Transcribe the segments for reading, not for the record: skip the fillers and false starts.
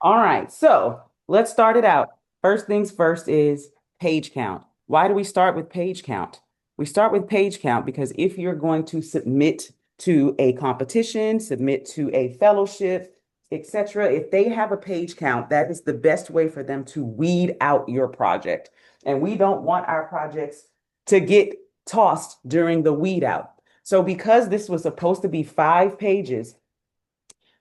All right, so let's start it out. First things first is page count. Why do we start with page count? We start with page count because if you're going to submit to a competition, submit to a fellowship, etc., if they have a page count, that is the best way for them to weed out your project. And we don't want our projects to get tossed during the weed out. So because this was supposed to be 5 pages,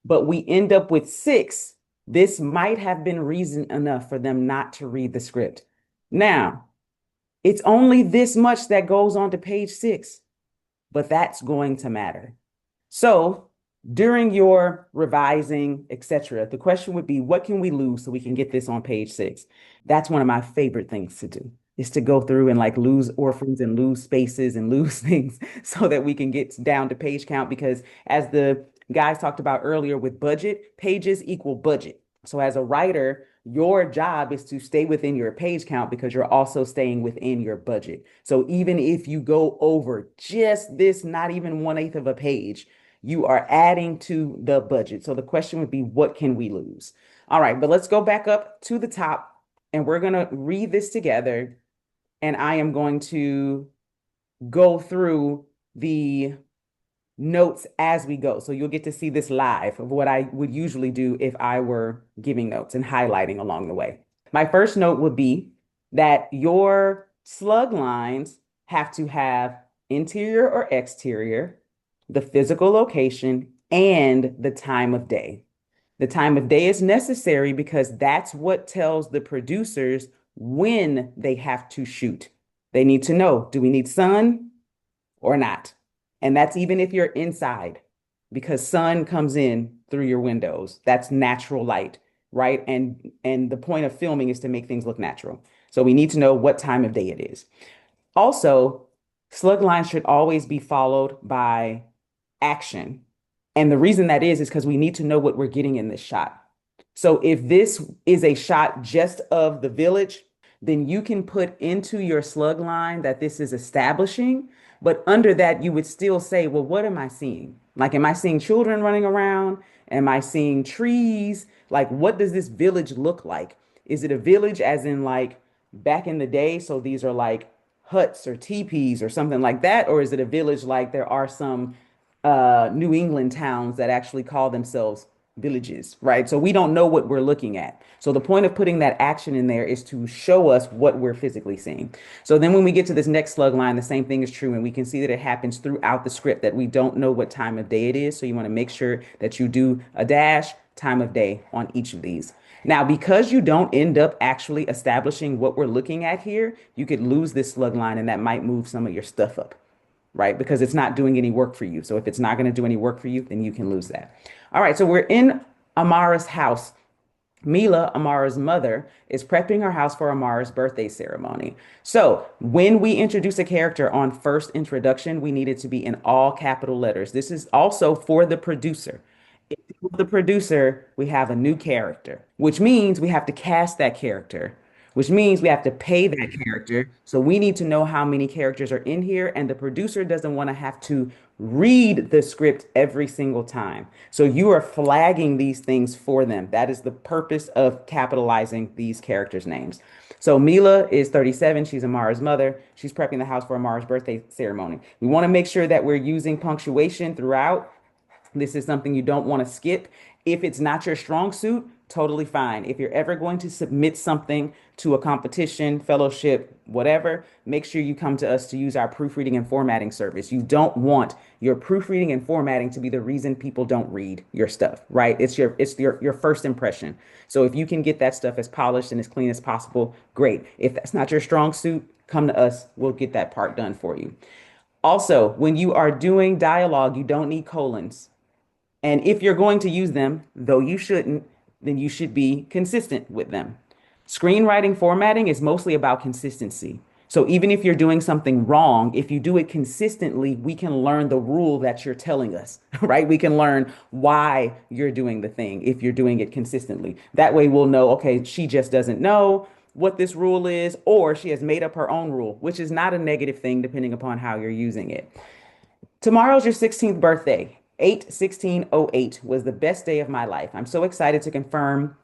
but we end up with 6, this might have been reason enough for them not to read the script. Now, it's only this much that goes on to page 6, but that's going to matter. So during your revising, etc., the question would be, what can we lose so we can get this on page 6? That's one of my favorite things to do, is to go through and like lose orphans and lose spaces and lose things so that we can get down to page count. Because as the guys talked about earlier with budget, pages equal budget. So as a writer, your job is to stay within your page count because you're also staying within your budget. So even if you go over just this, not even 1/8 of a page, you are adding to the budget. So the question would be, what can we lose? All right, but let's go back up to the top and we're going to read this together. And I am going to go through the notes as we go. So you'll get to see this live of what I would usually do if I were giving notes and highlighting along the way. My first note would be that your slug lines have to have interior or exterior, the physical location, and the time of day. The time of day is necessary because that's what tells the producers when they have to shoot. They need to know, do we need sun or not? And that's even if you're inside, because sun comes in through your windows. That's natural light, right? And the point of filming is to make things look natural. So we need to know what time of day it is. Also, slug lines should always be followed by action. And the reason that is because we need to know what we're getting in this shot. So if this is a shot just of the village, then you can put into your slug line that this is establishing, but under that, you would still say, well, what am I seeing? Like, am I seeing children running around? Am I seeing trees? Like, what does this village look like? Is it a village as in like back in the day? So these are like huts or teepees or something like that? Or is it a village like there are some New England towns that actually call themselves villages, right? So we don't know what we're looking at. So the point of putting that action in there is to show us what we're physically seeing. So then when we get to this next slug line, the same thing is true. And we can see that it happens throughout the script that we don't know what time of day it is. So you want to make sure that you do a dash time of day on each of these. Now, because you don't end up actually establishing what we're looking at here, you could lose this slug line and that might move some of your stuff up, right? Because it's not doing any work for you. So if it's not going to do any work for you, then you can lose that. All right, so we're in Amara's house. Mila, Amara's mother, is prepping her house for Amara's birthday ceremony. So when we introduce a character on first introduction, we need it to be in all capital letters. This is also for the producer. With the producer, we have a new character, which means we have to cast that character, which means we have to pay that character. So we need to know how many characters are in here, and the producer doesn't want to have to read the script every single time. So you are flagging these things for them. That is the purpose of capitalizing these characters' names. So Mila is 37. She's Amara's mother. She's prepping the house for Amara's birthday ceremony. We want to make sure that we're using punctuation throughout. This is something you don't want to skip. If it's not your strong suit, totally fine. If you're ever going to submit something to a competition, fellowship, whatever, make sure you come to us to use our proofreading and formatting service. You don't want your proofreading and formatting to be the reason people don't read your stuff, right? It's your first impression. So if you can get that stuff as polished and as clean as possible, great. If that's not your strong suit, come to us. We'll get that part done for you. Also, when you are doing dialogue, you don't need colons. And if you're going to use them, though you shouldn't, then you should be consistent with them. Screenwriting formatting is mostly about consistency. So even if you're doing something wrong, if you do it consistently, we can learn the rule that you're telling us, right? We can learn why you're doing the thing if you're doing it consistently. That way we'll know, okay, she just doesn't know what this rule is, or she has made up her own rule, which is not a negative thing depending upon how you're using it. Tomorrow's your 16th birthday. 8/16/08 was the best day of my life. I'm so excited to confirm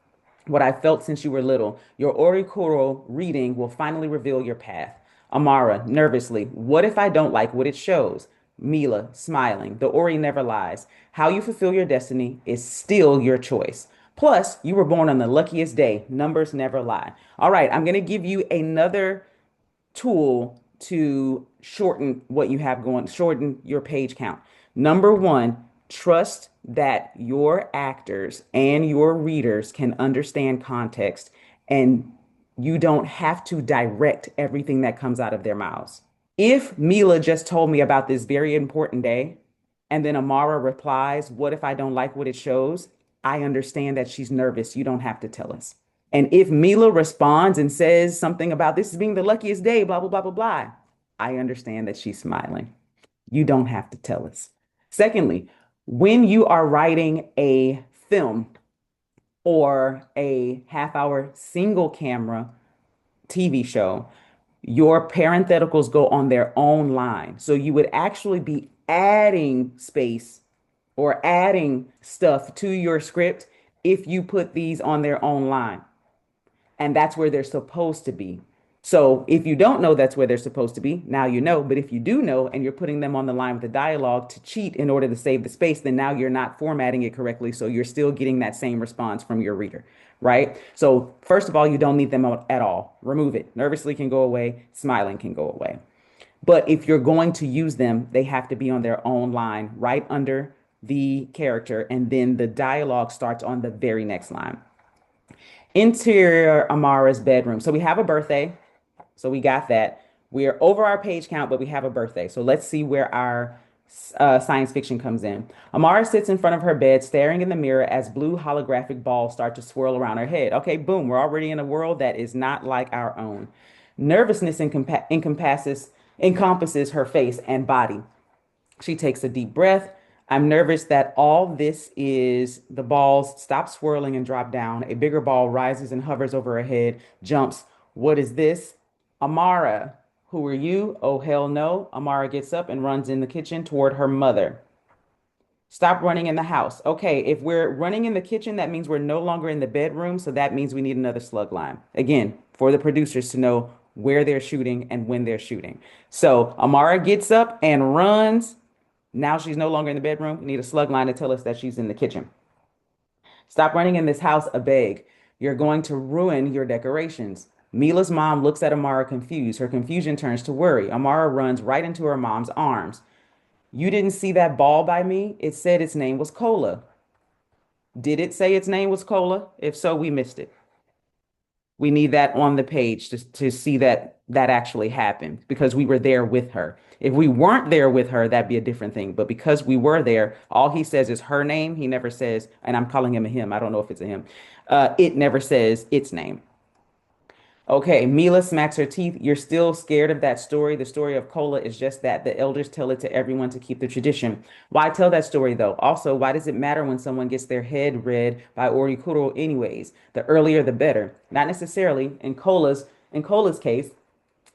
what I felt since you were little. Your Orikuro reading will finally reveal your path. Amara, nervously, what if I don't like what it shows? Mila, smiling, the Ori never lies. How you fulfill your destiny is still your choice. Plus, you were born on the luckiest day. Numbers never lie. All right, I'm going to give you another tool to shorten what you have going, shorten your page count. Number one, trust that your actors and your readers can understand context and you don't have to direct everything that comes out of their mouths. If Mila just told me about this very important day, and then Amara replies, what if I don't like what it shows? I understand that she's nervous. You don't have to tell us. And if Mila responds and says something about this being the luckiest day, blah, blah, blah, blah, blah, I understand that she's smiling. You don't have to tell us. Secondly, when you are writing a film or a half-hour single camera TV show, your parentheticals go on their own line. So you would actually be adding space or adding stuff to your script if you put these on their own line. And that's where they're supposed to be. So if you don't know that's where they're supposed to be, now you know. But if you do know and you're putting them on the line with the dialogue to cheat in order to save the space, then now you're not formatting it correctly. So you're still getting that same response from your reader, right? So first of all, you don't need them at all. Remove it. Nervously can go away. Smiling can go away. But if you're going to use them, they have to be on their own line right under the character. And then the dialogue starts on the very next line. Interior Amara's bedroom. So we have a birthday. So we got that. We are over our page count, but we have a birthday. So let's see where our science fiction comes in. Amara sits in front of her bed, staring in the mirror as blue holographic balls start to swirl around her head. Okay, boom. We're already in a world that is not like our own. Nervousness encompasses her face and body. She takes a deep breath. I'm nervous that all this is the balls stop swirling and drop down. A bigger ball rises and hovers over her head, jumps. What is this? Amara, who are you? Oh, hell no. Amara gets up and runs in the kitchen toward her mother. Stop running in the house. Okay, if we're running in the kitchen, that means we're no longer in the bedroom. So that means we need another slug line. Again, for the producers to know where they're shooting and when they're shooting. So Amara gets up and runs. Now she's no longer in the bedroom. We need a slug line to tell us that she's in the kitchen. Stop running in this house, a beg. You're going to ruin your decorations. Mila's mom looks at Amara confused. Her confusion turns to worry. Amara runs right into her mom's arms. You didn't see that ball by me? It said its name was Cola. Did it say its name was Cola? If so, we missed it. We need that on the page to see that that actually happened because we were there with her. If we weren't there with her, that'd be a different thing. But because we were there, all he says is her name. He never says, and I'm calling him a him. I don't know if it's a him. It never says its name. Okay, Mila smacks her teeth. You're still scared of that story. The story of Cola is just that. The elders tell it to everyone to keep the tradition. Why tell that story though? Also, why does it matter when someone gets their head read by Orikuro anyways? The earlier the better. Not necessarily. In Cola's case,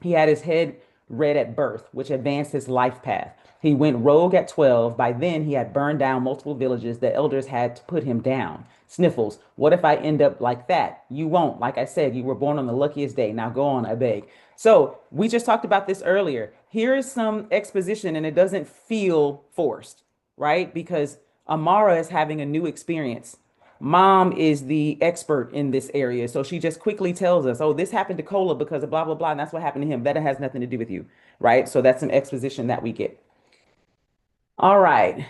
he had his head read at birth, which advanced his life path. He went rogue at 12. By then, he had burned down multiple villages. The elders had to put him down. Sniffles. What if I end up like that? You won't. Like I said, you were born on the luckiest day. Now go on, I beg. So we just talked about this earlier. Here is some exposition, and it doesn't feel forced, right? Because Amara is having a new experience. Mom is the expert in this area. So she just quickly tells us, oh, this happened to Cola because of blah, blah, blah. And that's what happened to him. That has nothing to do with you, right? So that's some exposition that we get. All right.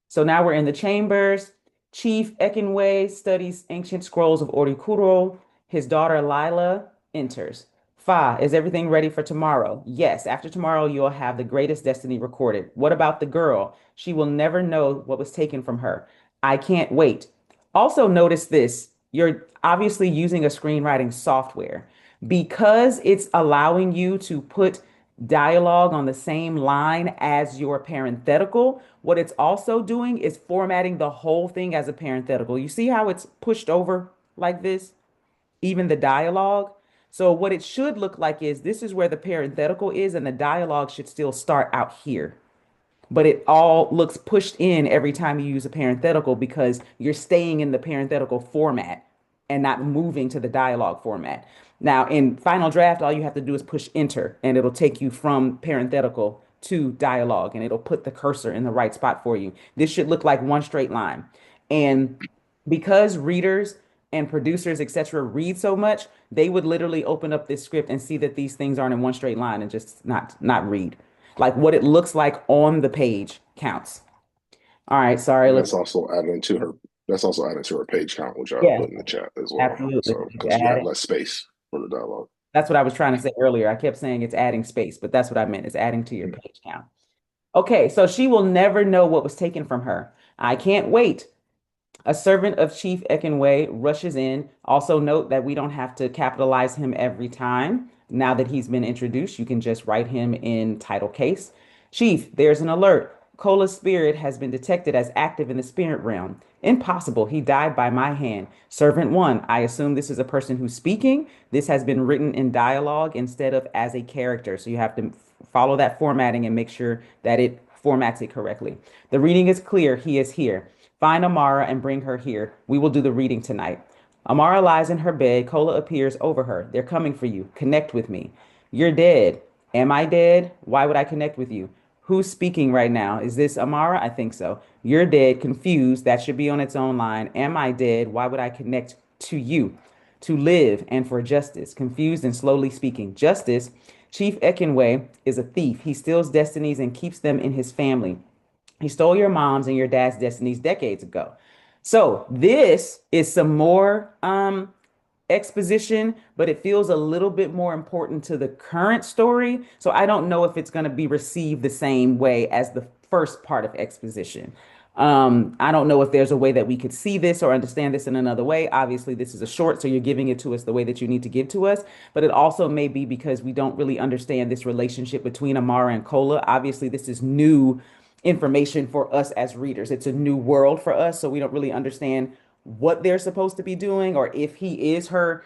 So now we're in the chambers. Chief Ekinwe studies ancient scrolls of Orikuro. His daughter Lila enters. Fa, is everything ready for tomorrow? Yes, after tomorrow, you'll have the greatest destiny recorded. What about the girl? She will never know what was taken from her. I can't wait. Also, notice this. You're obviously using a screenwriting software because it's allowing you to put dialogue on the same line as your parenthetical. What it's also doing is formatting the whole thing as a parenthetical. You see how it's pushed over like this? Even the dialogue. So what it should look like is this is where the parenthetical is, and the dialogue should still start out here. But it all looks pushed in every time you use a parenthetical because you're staying in the parenthetical format and not moving to the dialogue format. Now, in Final Draft, all you have to do is push enter, and it'll take you from parenthetical to dialogue, and it'll put the cursor in the right spot for you. This should look like one straight line. And because readers and producers, etc., read so much, they would literally open up this script and see that these things aren't in one straight line and just not read. Like what it looks like on the page counts. All right, sorry. And Let's. that's also added to her page count, which I Yeah, put in the chat as well. absolutely. So It's because you have adding. less space for the dialogue. That's what I was trying to say earlier. I kept saying it's adding space, but that's what I meant. It's adding to your page count. Okay, so she will never know what was taken from her. I can't wait. A servant of Chief Ekenway rushes in. Also note that we don't have to capitalize him every time. Now that he's been introduced, you can just write him in title case. Chief, there's an alert. Cola's spirit has been detected as active in the spirit realm. Impossible. He died by my hand. Servant one, I assume this is a person who's speaking. This has been written in dialogue instead of as a character. So you have to follow that formatting and make sure that it formats it correctly. The reading is clear. He is here. Find Amara and bring her here. We will do the reading tonight. Amara lies in her bed. Cola appears over her. They're coming for you. Connect with me. You're dead. Am I dead? Why would I connect with you? Who's speaking right now? Is this Amara? I think so. You're dead. Confused. That should be on its own line. Am I dead? Why would I connect to you? To live and for justice. Confused and slowly speaking. Justice. Chief Ekenway is a thief. He steals destinies and keeps them in his family. He stole your mom's and your dad's destinies decades ago. So this is some more exposition, but it feels a little bit more important to the current story. So I don't know if it's going to be received the same way as the first part of exposition. I don't know if there's a way that we could see this or understand this in another way. Obviously, this is a short, so you're giving it to us the way that you need to give to us. But it also may be because we don't really understand this relationship between Amara and Cola. Obviously, this is new information for us as readers. It's a new world for us, so we don't really understand what they're supposed to be doing or if he is her,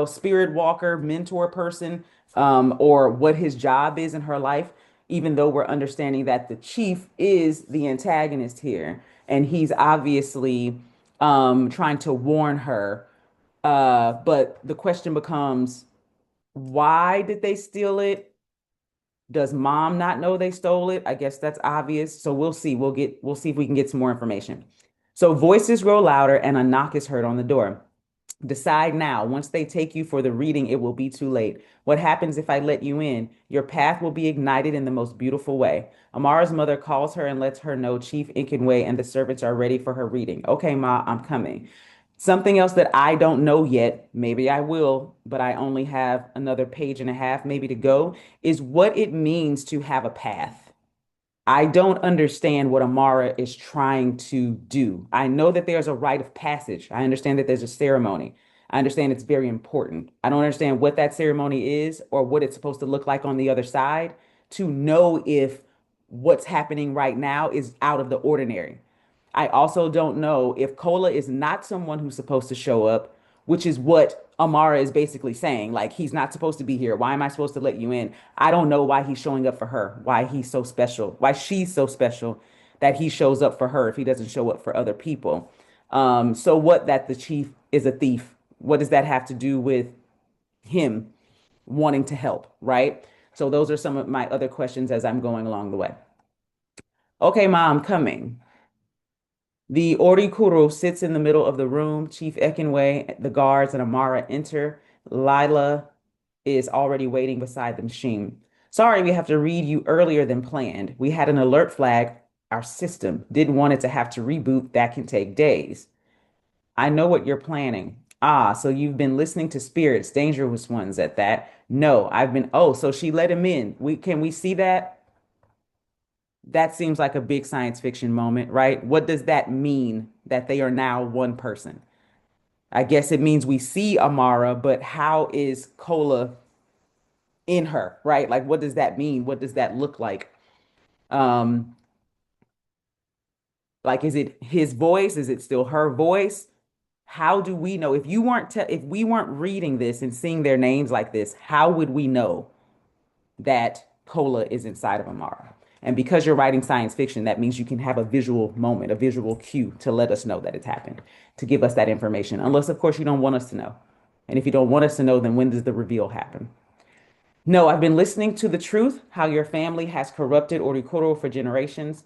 spirit walker, mentor person, or what his job is in her life, even though we're understanding that the chief is the antagonist here and he's obviously trying to warn her. But the question becomes, why did they steal it? Does mom not know they stole it? I guess that's obvious. So we'll see. We'll see if we can get some more information. So voices grow louder and a knock is heard on the door. Decide now. Once they take you for the reading, it will be too late. What happens if I let you in? Your path will be ignited in the most beautiful way. Amara's mother calls her and lets her know Chief Inkenway and the servants are ready for her reading. Okay, Ma, I'm coming. Something else that I don't know yet, maybe I will, but I only have another page and a half maybe to go, is what it means to have a path. I don't understand what Amara is trying to do. I know that there's a rite of passage. I understand that there's a ceremony. I understand it's very important. I don't understand what that ceremony is or what it's supposed to look like on the other side to know if what's happening right now is out of the ordinary. I also don't know if Cola is not someone who's supposed to show up, which is what Amara is basically saying. Like, he's not supposed to be here. Why am I supposed to let you in? I don't know why he's showing up for her, why he's so special, why she's so special that he shows up for her if he doesn't show up for other people. So, what that the chief is a thief, what does that have to do with him wanting to help, right? So, those are some of my other questions as I'm going along the way. Okay, mom, coming. The Orikuro sits in the middle of the room. Chief Ekenway, the guards, and Amara enter. Lila is already waiting beside the machine. Sorry, we have to read you earlier than planned. We had an alert flag. Our system didn't want it to have to reboot. That can take days. I know what you're planning. Ah, so you've been listening to spirits, dangerous ones at that. No, I've been. Oh, so she let him in. Can we see that? That seems like a big science fiction moment, right? What does that mean that they are now one person? I guess it means we see Amara, but how is Cola in her, right? Like, what does that mean? What does that look like? Um, like, is it his voice? Is it still her voice? How do we know? If we weren't reading this and seeing their names like this, how would we know that Cola is inside of Amara? And because you're writing science fiction, that means you can have a visual moment, a visual cue to let us know that it's happened, to give us that information. Unless, of course, you don't want us to know. And if you don't want us to know, then when does the reveal happen? No, I've been listening to the truth, how your family has corrupted Orikuro for generations.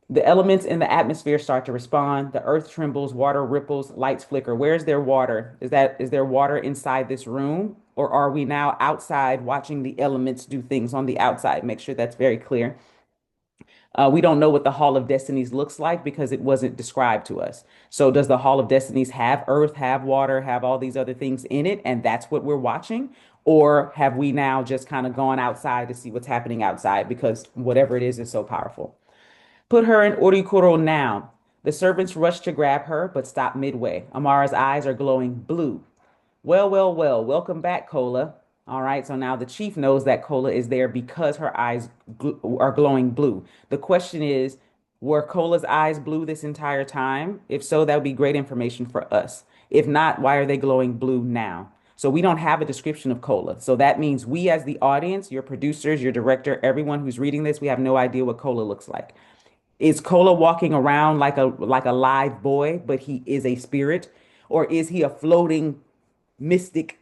The elements in the atmosphere start to respond. The earth trembles, water ripples, lights flicker. Where's there water? Is there water inside this room? Or are we now outside watching the elements do things on the outside? Make sure that's very clear. We don't know what the Hall of Destinies looks like because it wasn't described to us. So does the Hall of Destinies have earth, have water, have all these other things in it, and that's what we're watching? Or have we now just kind of gone outside to see what's happening outside because whatever it is so powerful? Put her in Orikuro now. The servants rush to grab her, but stop midway. Amara's eyes are glowing blue. Well, well, well, welcome back, Cola. All right, so now the chief knows that Cola is there because her eyes are glowing blue. The question is, were Cola's eyes blue this entire time? If so, that would be great information for us. If not, why are they glowing blue now? So we don't have a description of Cola. So that means we as the audience, your producers, your director, everyone who's reading this, we have no idea what Cola looks like. Is Cola walking around like a live boy, but he is a spirit? Or is he a floating mystic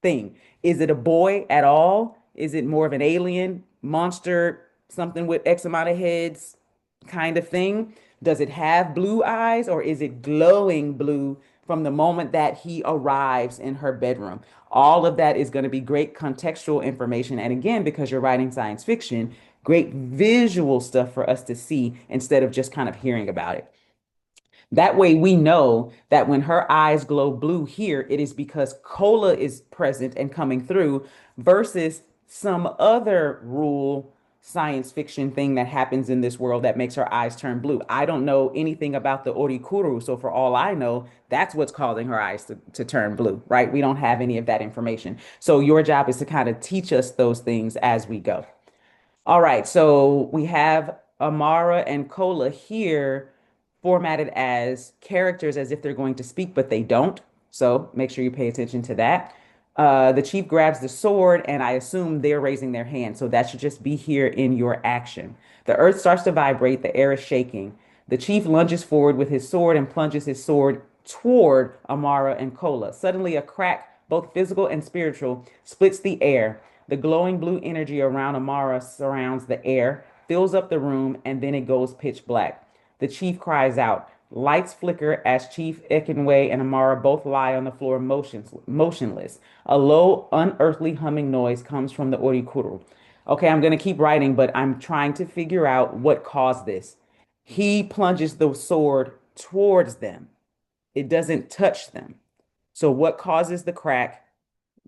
thing? Is it a boy at all? Is it more of an alien monster, something with X amount of heads kind of thing? Does it have blue eyes or is it glowing blue from the moment that he arrives in her bedroom? All of that is going to be great contextual information. And again, because you're writing science fiction, great visual stuff for us to see instead of just kind of hearing about it. That way we know that when her eyes glow blue here, it is because cola is present and coming through versus some other rule science fiction thing that happens in this world that makes her eyes turn blue. I don't know anything about the orikuru, so for all I know, that's what's causing her eyes to turn blue, right? We don't have any of that information. So your job is to kind of teach us those things as we go. All right, so we have Amara and Kola here formatted as characters as if they're going to speak, but they don't. So make sure you pay attention to that. The chief grabs the sword, and I assume they're raising their hand. So that should just be here in your action. The earth starts to vibrate, the air is shaking. The chief lunges forward with his sword and plunges his sword toward Amara and Kola. Suddenly, a crack, both physical and spiritual, splits the air. The glowing blue energy around Amara surrounds the air, fills up the room, and then it goes pitch black. The chief cries out. Lights flicker as Chief Ekinwe and Amara both lie on the floor motionless. A low, unearthly humming noise comes from the Orikuru. Okay, I'm going to keep writing, but I'm trying to figure out what caused this. He plunges the sword towards them. It doesn't touch them. So what causes the crack?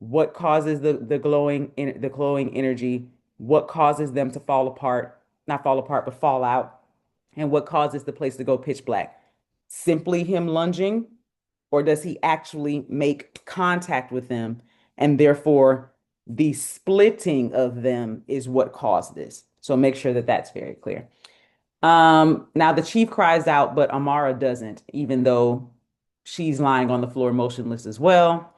What causes the glowing energy? What causes them to fall apart? Not fall apart, but fall out. And what causes the place to go pitch black? Simply him lunging, or does he actually make contact with them? And therefore, the splitting of them is what caused this. So make sure that that's very clear. Now the chief cries out, but Amara doesn't, even though she's lying on the floor motionless as well.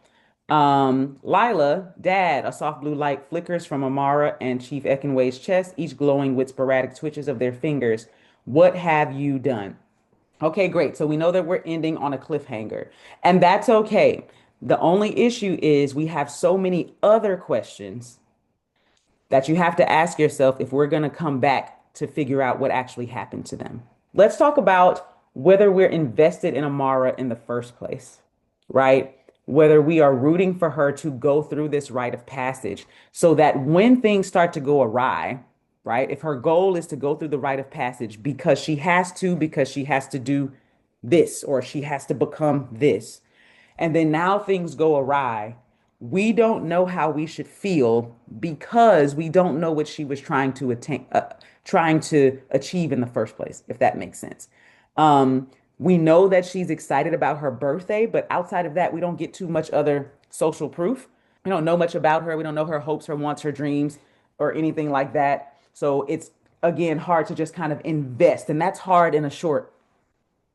Lila, Dad, a soft blue light flickers from Amara and Chief Ekinway's chest, each glowing with sporadic twitches of their fingers. What have you done? Okay, great. So we know that we're ending on a cliffhanger, and that's okay. The only issue is we have so many other questions that you have to ask yourself if we're going to come back to figure out what actually happened to them. Let's talk about whether we're invested in Amara in the first place, right? Whether we are rooting for her to go through this rite of passage so that when things start to go awry, right? If her goal is to go through the rite of passage because she has to do this, or she has to become this, and then now things go awry, we don't know how we should feel because we don't know what she was trying to achieve in the first place, if that makes sense. We know that she's excited about her birthday, but outside of that, we don't get too much other social proof. We don't know much about her. We don't know her hopes, her wants, her dreams, or anything like that. So it's, again, hard to just kind of invest. And that's hard in a short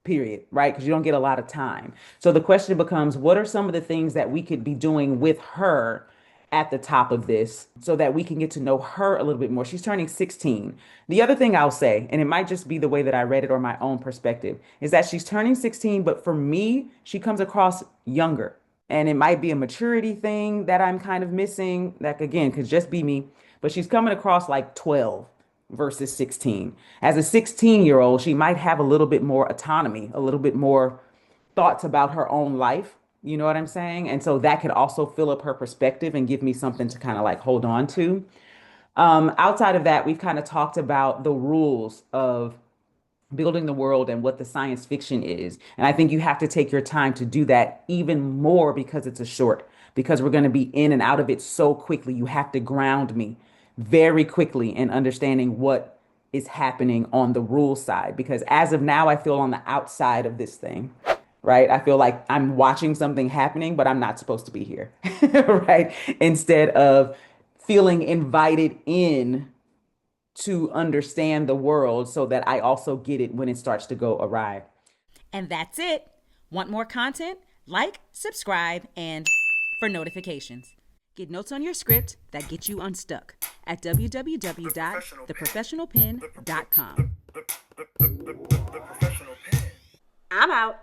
period, right? Because you don't get a lot of time. So the question becomes, what are some of the things that we could be doing with her at the top of this so that we can get to know her a little bit more. She's turning 16. The other thing I'll say, and it might just be the way that I read it or my own perspective, is that she's turning 16, but for me, she comes across younger. And it might be a maturity thing that I'm kind of missing. That again could just be me, but she's coming across like 12 versus 16. As a 16-year-old, she might have a little bit more autonomy, a little bit more thoughts about her own life. You know what I'm saying? And so that could also fill up her perspective and give me something to kind of like hold on to. Outside of that, we've kind of talked about the rules of building the world and what the science fiction is. And I think you have to take your time to do that even more because it's a short, because we're going to be in and out of it so quickly. You have to ground me very quickly in understanding what is happening on the rule side. Because as of now, I feel on the outside of this thing, right? I feel like I'm watching something happening, but I'm not supposed to be here, right? Instead of feeling invited in to understand the world so that I also get it when it starts to go awry. And that's it. Want more content? Like, subscribe, and for notifications. Get notes on your script that get you unstuck at www.theprofessionalpen.com. I'm out.